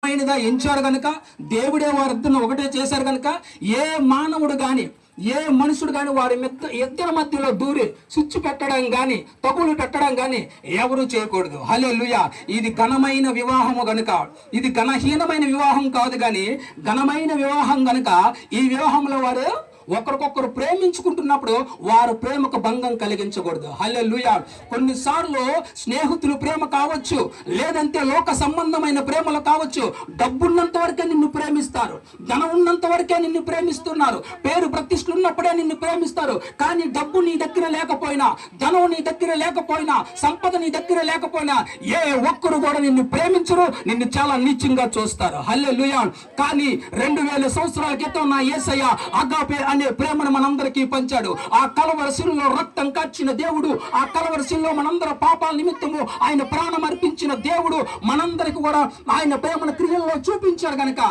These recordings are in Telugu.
అయినగా ఎంచాడు గనుక, దేవుడే వారిద్దరిని ఒకటే చేశారు గనుక, ఏ మానవుడు గాని ఏ మనుషుడు కానీ వారి ఇద్దరి మధ్యలో దూరి స్విచ్ పెట్టడం కానీ తగులు పెట్టడం కానీ ఎవరు చేయకూడదు. హల్లెలూయా. ఇది ఘనమైన వివాహము గనుక, ఇది ఘనహీనమైన వివాహం కాదు, కానీ ఘనమైన వివాహం గనుక ఈ వివాహంలో వారు ఒకరికొకరు ప్రేమించుకుంటున్నప్పుడు వారు ప్రేమకు భంగం కలిగించకూడదు. హల్లెలూయా. కొన్నిసార్లు స్నేహితులు ప్రేమ కావచ్చు, లేదంటే లోక సంబంధమైన ప్రేమలు కావచ్చు. డబ్బున్నంత వరకే నిన్ను ప్రేమిస్తారు, ధనం ఉన్నంత వరకే నిన్ను ప్రేమిస్తున్నారు, పేరు ప్రతిష్టలు ఉన్నప్పుడే నిన్ను ప్రేమిస్తారు. కానీ డబ్బు నీ దగ్గర లేకపోయినా, ధనం నీ దగ్గర లేకపోయినా, సంపద నీ దగ్గర లేకపోయినా ఏ ఒక్కరు కూడా నిన్ను ప్రేమించరు, నిన్ను చాలా నీచంగా చూస్తారు. హల్లెలూయా. కానీ 2000 సంవత్సరాల క్రితం నా యేసయ్య అగాపే అనే ప్రేమను మనందరికీ పంచాడు. ఆ కలవరి శిలువలో రక్తం కార్చిన దేవుడు, ఆ కలవరి శిలువలో మనందరి పాపాల నిమిత్తము ఆయన ప్రాణం అర్పించిన దేవుడు మనందరికి కూడా ఆయన ప్రేమను క్రియల్లో చూపించాడు గనక,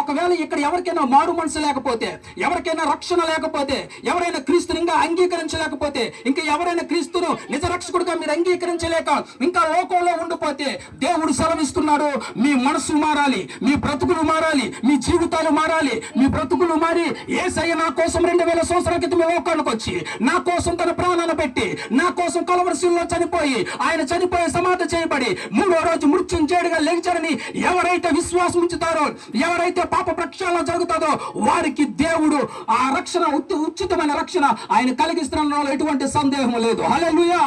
ఒకవేళ ఇక్కడ ఎవరికైనా మారు మనసు లేకపోతే, ఎవరికైనా రక్షణ లేకపోతే, ఎవరైనా క్రీస్తుని ఇంకా అంగీకరించలేకపోతే, ఇంకా ఎవరైనా క్రీస్తును నిజ రక్షకుడిగా మీరు అంగీకరించలేక ఇంకా లోకంలో ఉండిపోతే, దేవుడు సెలవిస్తున్నాడు, మీ మనసు మారాలి, మీ బ్రతుకులు మారాలి, మీ జీవితాలు మారాలి. మీ బ్రతుకులు మారి యేసయ్య నా కోసం 2000 సంవత్సరాల క్రితం లోకానికి వచ్చి నా కోసం తన ప్రాణాన్ని పెట్టి నా కోసం కలవరి శిలువలో చనిపోయి, ఆయన చనిపోయి సమాధి చేయబడి 3వ రోజు మృత్యుంజయుడిగా లేచాడని ఎవరైతే విశ్వాసం ఉంచుతారో, ఎవరైతే పాప ప్రక్షాళన జరుగుతుందో వారికి దేవుడు ఆ రక్షణ, ఉచితమైన రక్షణ ఆయన కలిగిస్తున్న ఎటువంటి సందేహం లేదు. హల్లెలూయా.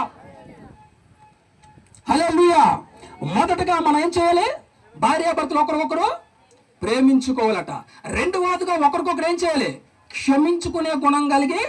హల్లెలూయా. మొదటగా మనం ఏం చేయాలి? భార్యాభర్తలు ఒకరికొకరు ప్రేమించుకోవాలట. రెండవదిగా ఒకరికొకరు ఏం చేయాలి? క్షమించుకునే గుణం కలిగి